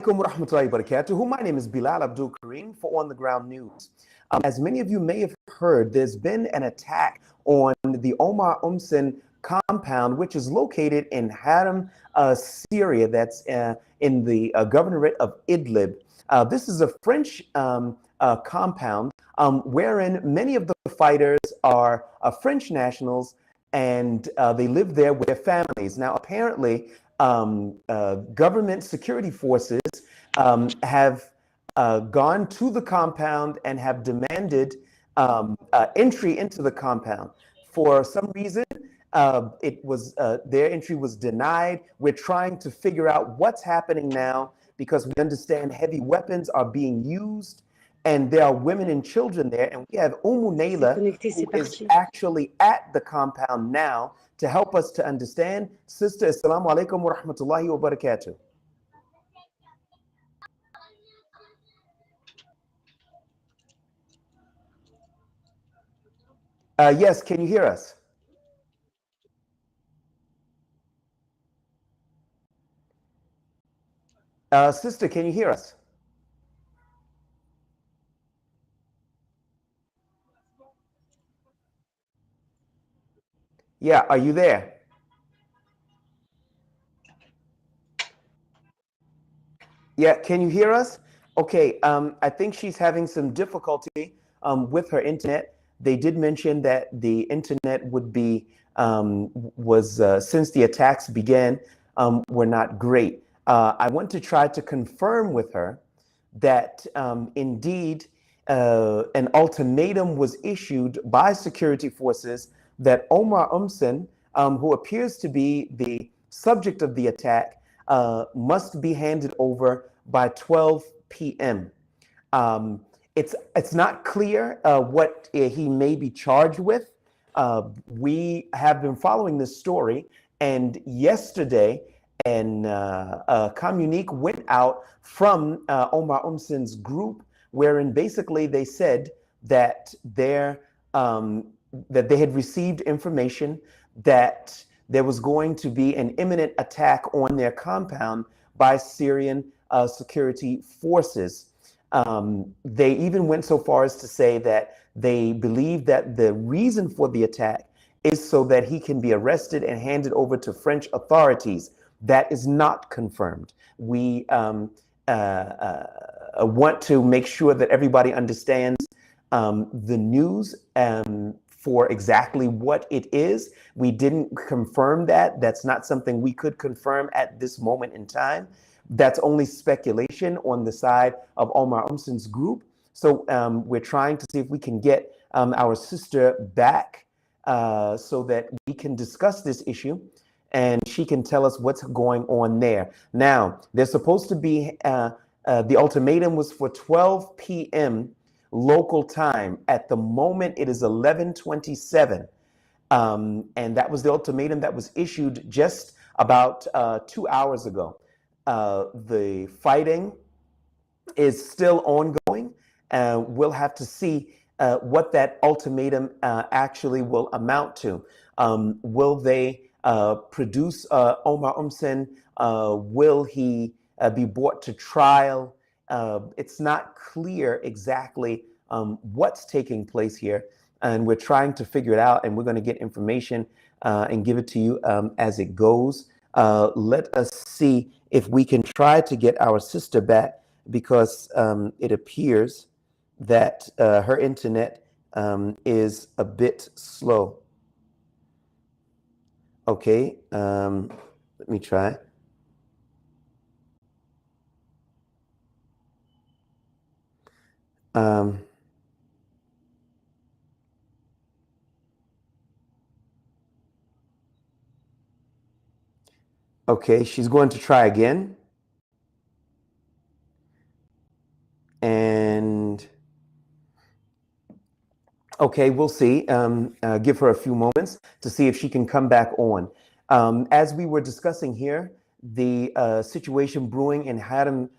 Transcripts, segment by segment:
Wa rahmatullahi wa barakatuh. My name is Bilal Abdul Kareem for On the Ground News. As many of you may have heard, there's been an attack on the Omar Omsen compound, which is located in Haram, Syria, that's in the governorate of Idlib. This is a French compound wherein many of the fighters are French nationals, and they live there with their families. Now, apparently, government security forces have gone to the compound and have demanded entry into the compound. For some reason, their entry was denied. We're trying to figure out what's happening now because we understand heavy weapons are being used, and there are women and children there. And we have Naila, who is actually at the compound now to help us to understand. Sister, assalamu alaikum wa rahmatullahi wa barakatuh. Yes, can you hear us? Sister, can you hear us? Yeah, are you there? Yeah, can you hear us? Okay, I think she's having some difficulty with her internet. They did mention that the internet would be, since the attacks began, were not great. I want to try to confirm with her that indeed an ultimatum was issued by security forces that Omar Omsen, who appears to be the subject of the attack, must be handed over by 12 p.m. It's not clear what he may be charged with. We have been following this story, and yesterday a communique went out from Omar Omsen's group, wherein basically they said that they had received information that there was going to be an imminent attack on their compound by Syrian security forces. They even went so far as to say that they believe that the reason for the attack is so that he can be arrested and handed over to French authorities. That is not confirmed. We want to make sure that everybody understands the news for exactly what it is. We didn't confirm that. That's not something we could confirm at this moment in time. That's only speculation on the side of Omar Omsen's group. So we're trying to see if we can get our sister back so that we can discuss this issue and she can tell us what's going on there. Now, there's supposed to be, the ultimatum was for 12 p.m. local time. At the moment, it is 11:27. And that was the ultimatum that was issued just about 2 hours ago. The fighting is still ongoing. We'll have to see what that ultimatum actually will amount to. Will they produce Omar Omsen? Will he be brought to trial? It's not clear exactly what's taking place here, and we're trying to figure it out, and we're going to get information and give it to you as it goes. Let us see if we can try to get our sister back, because it appears that her internet is a bit slow. Okay, let me try. Okay, she's going to try again. And okay, we'll see. Give her a few moments to see if she can come back on. As we were discussing here, the situation brewing in Haram,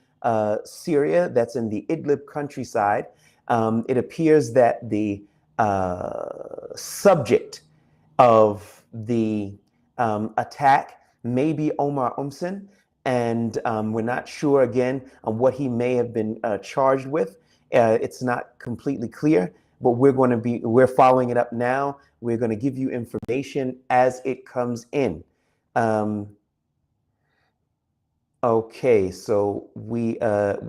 Syria, that's in the Idlib countryside, it appears that the subject of the attack may be Omar Omsen, and we're not sure again on what he may have been charged with. It's not completely clear, but we're following it up now. We're going to give you information as it comes in. Okay, so we are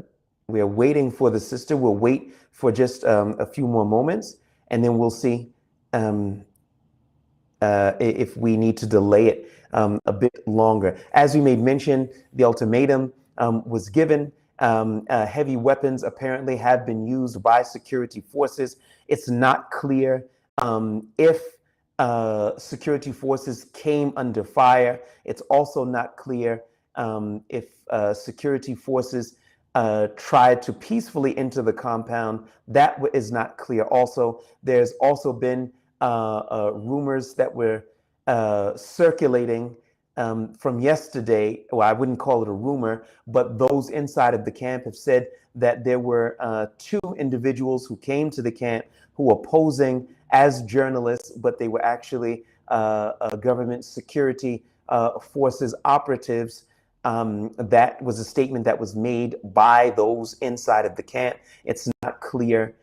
waiting for the sister. We'll wait for just a few more moments, and then we'll see if we need to delay it a bit longer. As we made mention, the ultimatum was given. Heavy weapons apparently have been used by security forces. It's not clear if security forces came under fire. It's also not clear if security forces tried to peacefully enter the compound. That is not clear. Also, there's also been rumors that were circulating from yesterday. Well, I wouldn't call it a rumor, but those inside of the camp have said that there were two individuals who came to the camp who were posing as journalists, but they were actually government security forces operatives. That was a statement that was made by those inside of the camp. It's not clear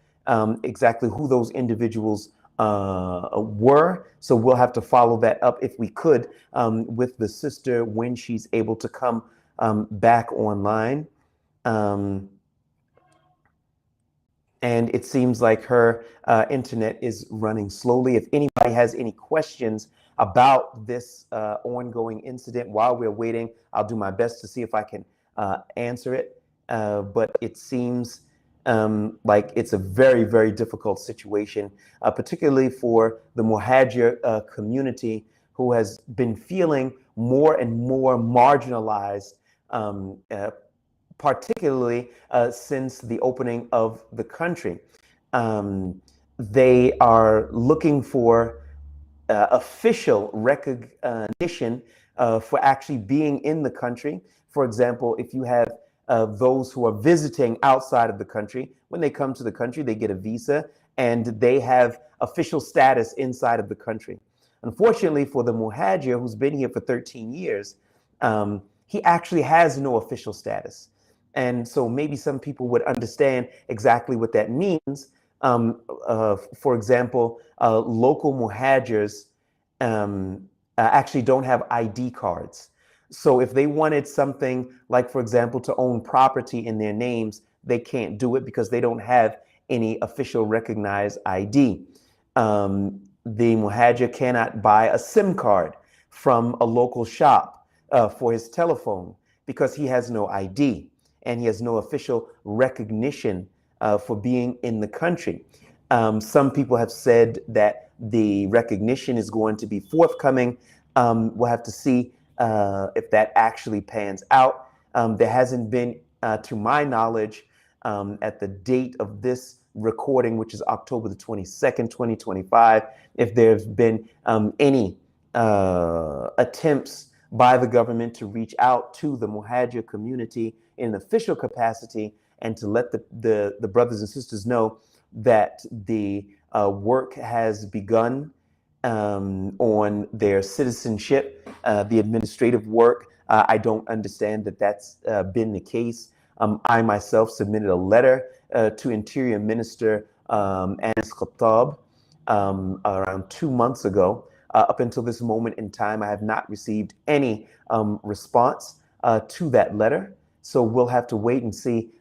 exactly who those individuals were, so we'll have to follow that up if we could with the sister when she's able to come back online. And it seems like her internet is running slowly. If anybody has any questions about this ongoing incident while we're waiting, I'll do my best to see if I can answer it. But it seems like it's a very, very difficult situation, particularly for the Muhajir community, who has been feeling more and more marginalized, particularly since the opening of the country. They are looking for official recognition for actually being in the country. For example, if you have those who are visiting outside of the country, when they come to the country, they get a visa and they have official status inside of the country. Unfortunately for the Muhajir, who's been here for 13 years, he actually has no official status. And so maybe some people would understand exactly what that means. For example, local Muhajirs actually don't have ID cards. So if they wanted something like, for example, to own property in their names, they can't do it because they don't have any official recognized ID. The Muhajir cannot buy a SIM card from a local shop for his telephone because he has no ID and he has no official recognition for being in the country. Some people have said that the recognition is going to be forthcoming. We'll have to see if that actually pans out. There hasn't been, to my knowledge, at the date of this recording, which is October the 22nd, 2025, if there's been any attempts by the government to reach out to the Muhajir community in an official capacity and to let the brothers and sisters know that the work has begun on their citizenship, the administrative work. I don't understand that that's been the case. I myself submitted a letter to Interior Minister Anas Khattab around 2 months ago. Up until this moment in time, I have not received any response to that letter. So we'll have to wait and see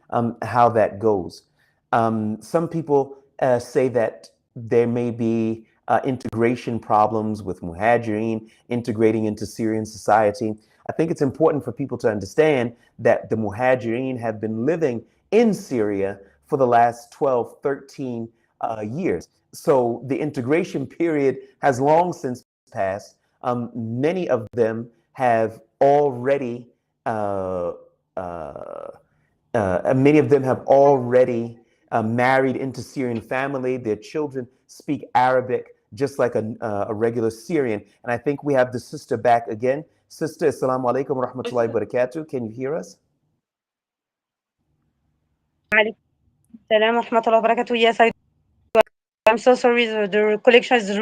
how that goes. Some people say that there may be integration problems with Muhajirin integrating into Syrian society. I think it's important for people to understand that the Muhajirin have been living in Syria for the last 12, 13 years. So the integration period has long since passed. Many of them have already married into Syrian family. Their children speak Arabic just like a regular Syrian. And I think we have the sister back again. Sister, assalamu alaikum wa rahmatullahi wa barakatuh. Can you hear us? Salam wa rahmatullahi wa barakatuh. Yes, I'm so sorry. The connection is.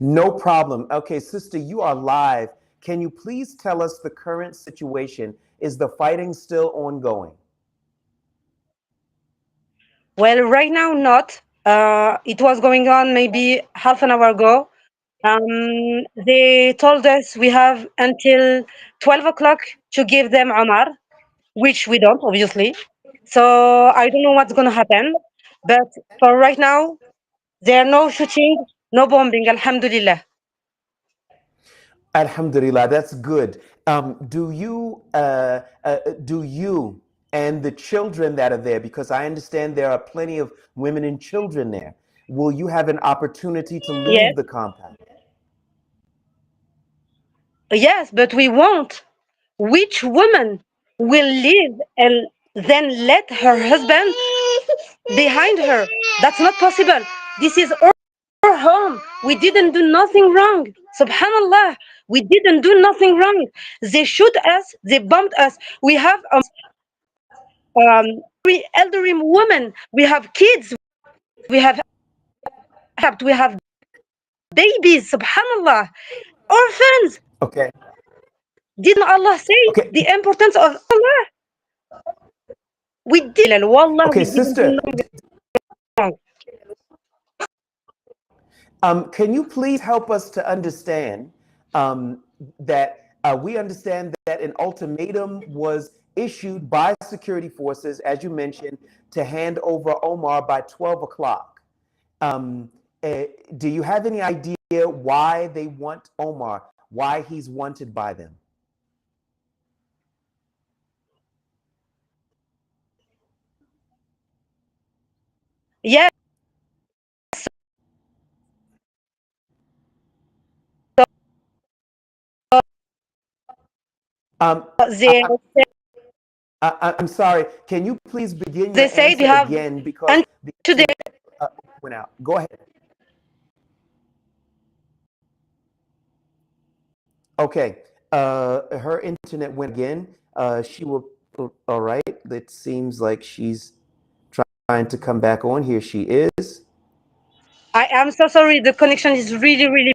No problem. Okay, sister, you are live. can you please tell us the current situation? Is the fighting still ongoing? Well, right now, not. It was going on maybe half an hour ago. They told us we have until 12 o'clock to give them Omar, which we don't, obviously. So I don't know what's going to happen. But for right now, there are no shooting, no bombing, alhamdulillah. Alhamdulillah, that's good. Do you and the children that are there, because I understand there are plenty of women and children there, will you have an opportunity to Yes, leave the compound? yes, but we won't. Which woman will leave and then let her husband behind her? That's not possible. This is our home. We didn't do nothing wrong. Subhanallah. We didn't do nothing wrong. They shoot us. They bombed us. We have elderly women. We have kids. We have babies. Subhanallah. Orphans. Okay. Didn't Allah say Okay. the importance of Allah? We did. Wallah, Okay, we didn't do sister, nothing wrong. can you please help us to understand that we understand that an ultimatum was issued by security forces, as you mentioned, to hand over Omar by 12 o'clock. Um, do you have any idea why they want Omar, why he's wanted by them? Yes. Um, I, They I'm sorry. Can you please begin they your said we answer have again because and the today. internet went out? Go ahead. Okay. Her internet went again. She will. All right. It seems like she's trying to come back on. Here she is. I am so sorry. The connection is really really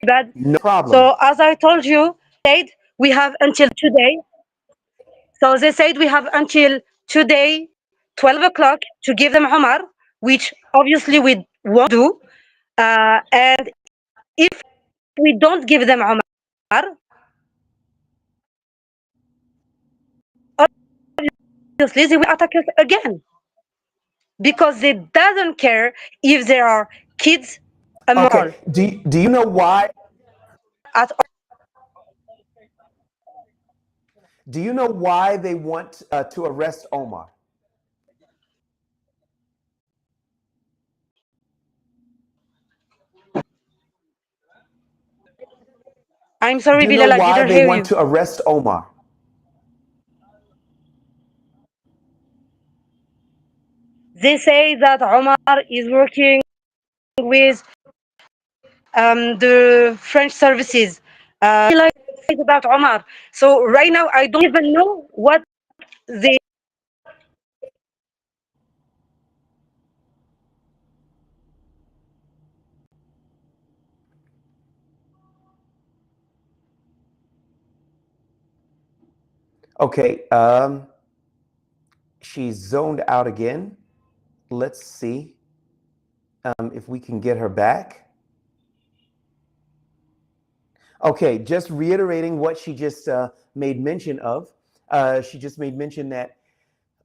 bad. No problem. So as I told you, said we have until today. So they said we have until today, 12 o'clock, to give them Omar, which obviously we won't do. And if we don't give them Omar, obviously they will attack us again because they doesn't care if there are kids among all. Okay. Do you know why? At Do you know why they want to arrest Omar? I'm sorry, Do you know Bilal, I why didn't they hear want you. to arrest Omar? They say that Omar is working with the French services. Like about Omar. So right now I don't even know what they. Okay. She's zoned out again. Let's see if we can get her back. Okay, just reiterating what she just made mention of. She just made mention that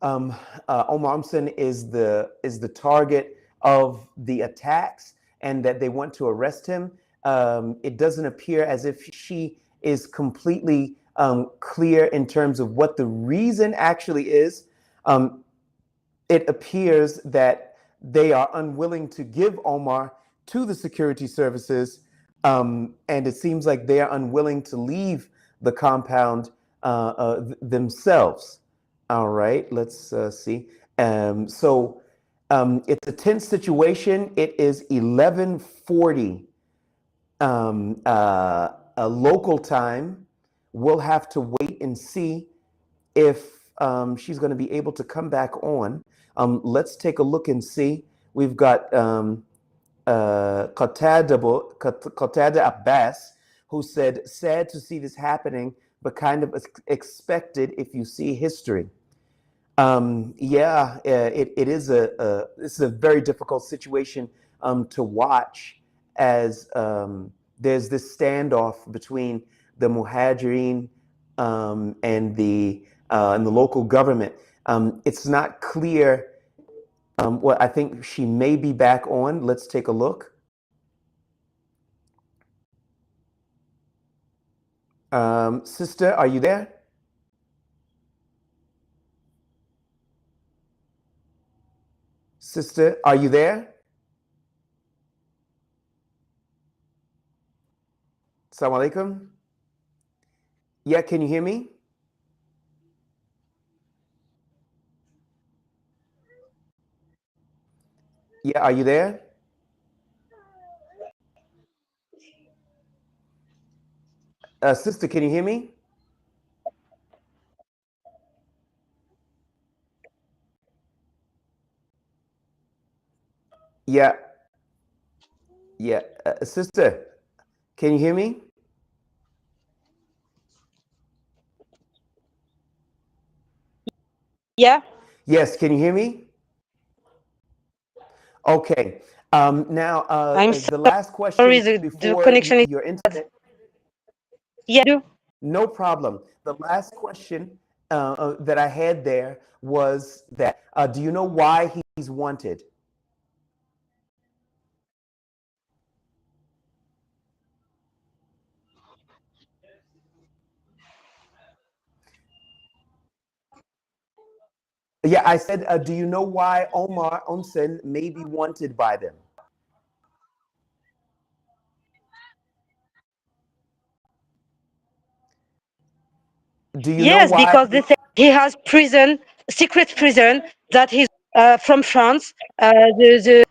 um, Omar Omsen is the target of the attacks, and that they want to arrest him. It doesn't appear as if she is completely clear in terms of what the reason actually is. Um, it appears that they are unwilling to give Omar to the security services, and it seems like they are unwilling to leave the compound themselves. All right, let's see. It's a tense situation. It is 11:40 a local time. We'll have to wait and see if she's going to be able to come back on. Let's take a look and see. We've got Qatada Abbas, who said, sad to see this happening, but kind of expected if you see history. It is this is a very difficult situation to watch as there's this standoff between the Muhajirin and the local government. It's not clear. Well, I think she may be back on. Let's take a look. Sister, are you there? Sister, are you there? Assalamu alaikum. Yeah, can you hear me? Yeah, are you there? Sister, can you hear me? Yeah, yeah. Sister, can you hear me? Yeah. Yes, can you hear me? Okay. Now, I'm the last sorry, question the before connection is your bad. internet. Yeah, do. No problem. The last question that I had there was that do you know why he's wanted? Yeah, I said, do you know why Omar Omsen may be wanted by them? Do you know Yes, why? because they say he has prison, secret prison, that he's from France. The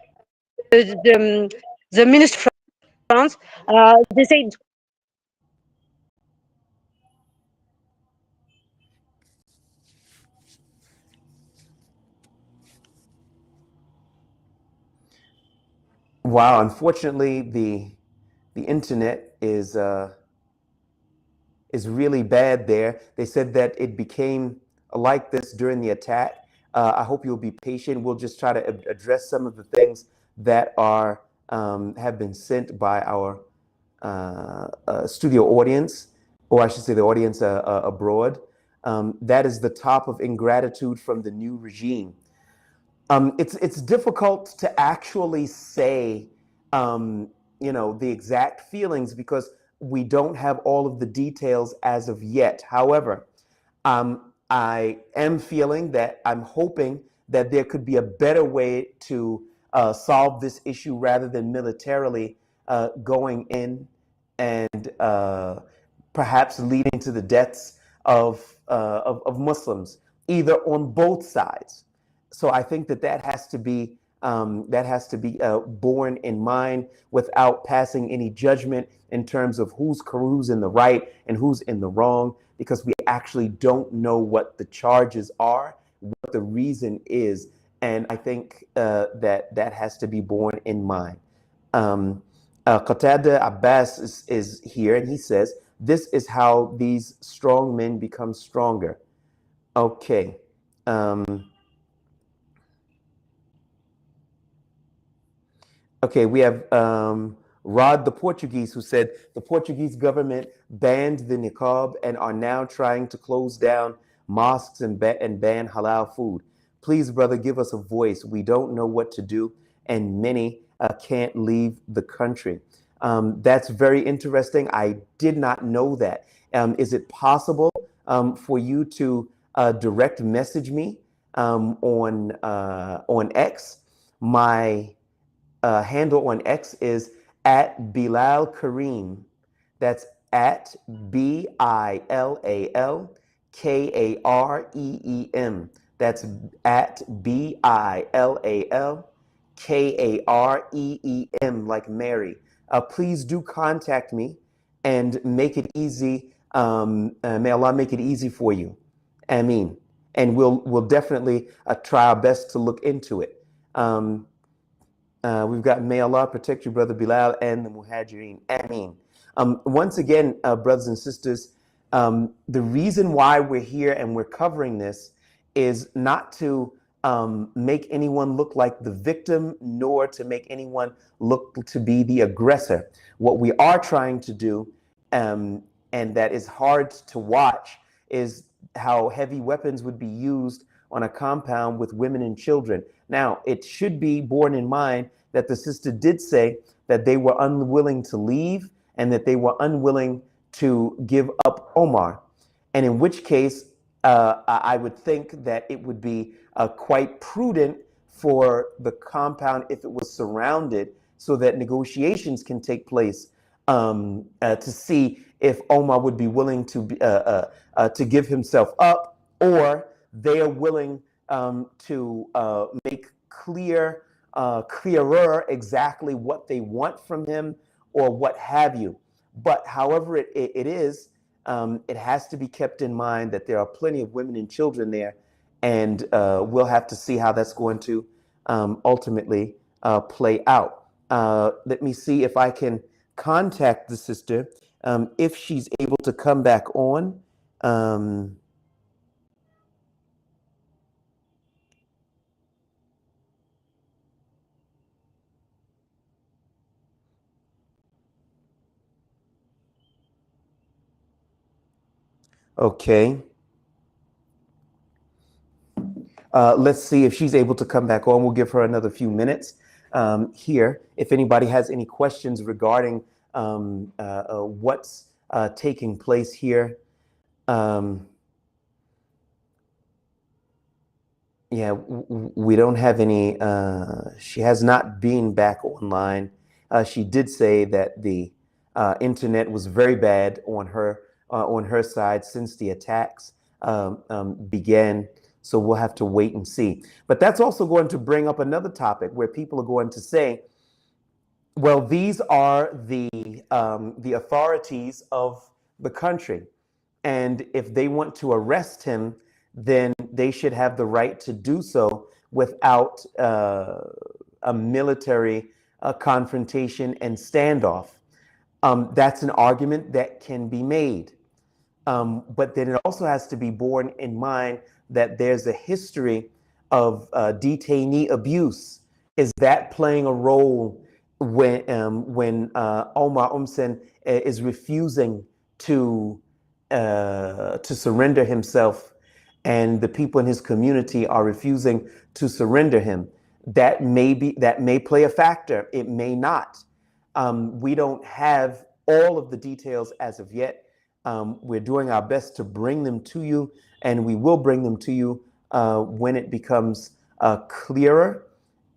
minister from France. They say, Wow, unfortunately, the internet is really bad there. They said that it became like this during the attack. I hope you'll be patient. We'll just try to address some of the things that are have been sent by our studio audience, or I should say the audience abroad. That is the top of ingratitude from the new regime. It's difficult to actually say, um, the exact feelings because we don't have all of the details as of yet. However, I am feeling that I'm hoping that there could be a better way to solve this issue rather than militarily going in and perhaps leading to the deaths of Muslims, either on both sides. So I think that has to be borne in mind without passing any judgment in terms of who's in the right and who's in the wrong, because we actually don't know what the charges are, what the reason is, and I think that has to be borne in mind. Qatada Abbas is here, and he says, "This is how these strong men become stronger." Okay. Um, Okay, we have Rod the Portuguese, who said the Portuguese government banned the niqab and are now trying to close down mosques and ban halal food. Please, brother, give us a voice. We don't know what to do, and many can't leave the country. That's very interesting. I did not know that. Is it possible for you to direct message me on X? My handle on X is at Bilal Kareem. That's at BILAL KAREEM. That's at BILALKAREEM, like Mary. Please do contact me and make it easy. May Allah make it easy for you. Ameen. And we'll definitely try our best to look into it. We've got may Allah protect you, brother Bilal, and the Muhajirin. Ameen. Once again, brothers and sisters, the reason why we're here and we're covering this is not to make anyone look like the victim, nor to make anyone look to be the aggressor. What we are trying to do, and that is hard to watch, is how heavy weapons would be used on a compound with women and children. Now, it should be borne in mind that the sister did say that they were unwilling to leave and that they were unwilling to give up Omar. And in which case, I would think that it would be quite prudent for the compound, if it was surrounded, so that negotiations can take place to see if Omar would be willing to give himself up, or they are willing to make clearer exactly what they want from him or what have you. But however it is, it has to be kept in mind that there are plenty of women and children there, and we'll have to see how that's going to ultimately play out. Let me see if I can contact the sister, if she's able to come back on. Okay. Let's see if she's able to come back on. We'll give her another few minutes here. If anybody has any questions regarding what's taking place here. Yeah, we don't have any, she has not been back online. She did say that the internet was very bad on her side since the attacks began. So we'll have to wait and see. But that's also going to bring up another topic where people are going to say, well, these are the authorities of the country. And if they want to arrest him, then they should have the right to do so without a military confrontation and standoff. That's an argument that can be made. But then it also has to be borne in mind that there's a history of detainee abuse. Is that playing a role when Omar Omsen is refusing to surrender himself, and the people in his community are refusing to surrender him? That may play a factor. It may not. We don't have all of the details as of yet. We're doing our best to bring them to you, and we will bring them to you when it becomes clearer.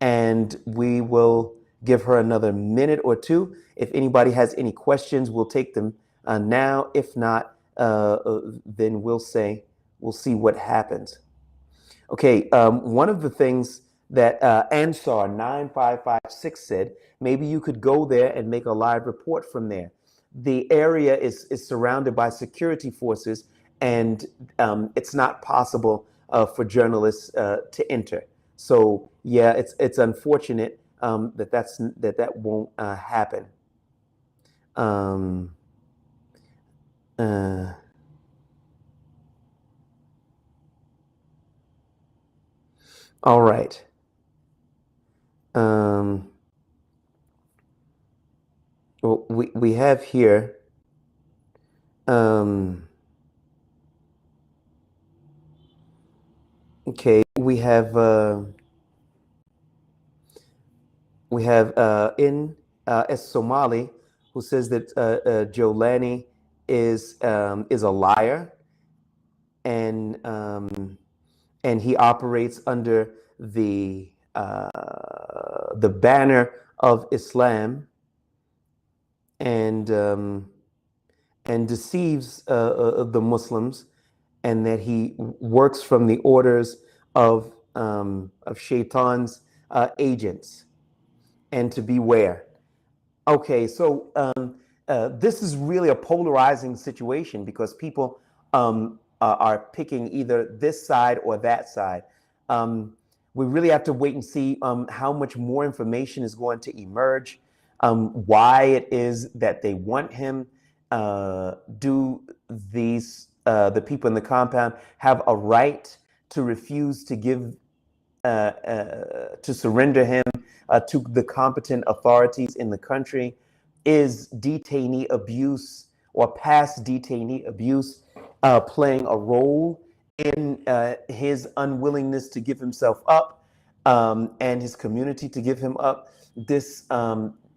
And we will give her another minute or two. If anybody has any questions, we'll take them now. If not, then we'll see what happens. Okay, one of the things that Ansar 9556 said, maybe you could go there and make a live report from there. The area is surrounded by security forces, and it's not possible for journalists to enter. So yeah, it's unfortunate that won't happen. All right. Well, we have here. Okay, we have in S. Somali, who says that Jolani is a liar, and he operates under the banner of Islam, and deceives the Muslims, and that he works from the orders of Shaitan's agents, and to beware. Okay, so this is really a polarizing situation, because people are picking either this side or that side. We really have to wait and see how much more information is going to emerge. why it is that they want him. Do the people in the compound have a right to refuse to give to surrender him to the competent authorities in the country? Is detainee abuse or past detainee abuse playing a role in his unwillingness to give himself up and his community to give him up? This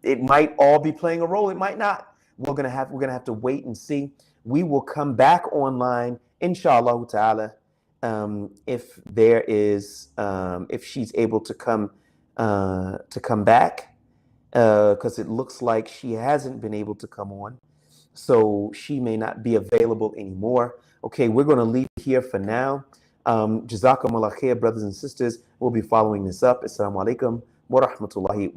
it might all be playing a role. It might not. We're gonna have to wait and see. We will come back online, inshallah ta'ala, if there is if she's able to come back, because it looks like she hasn't been able to come on, so she may not be available anymore. Okay, we're going to leave here for now. Jazakumullah khair, brothers and sisters. We'll be following this up. Assalamu alaikum wa rahmatullahi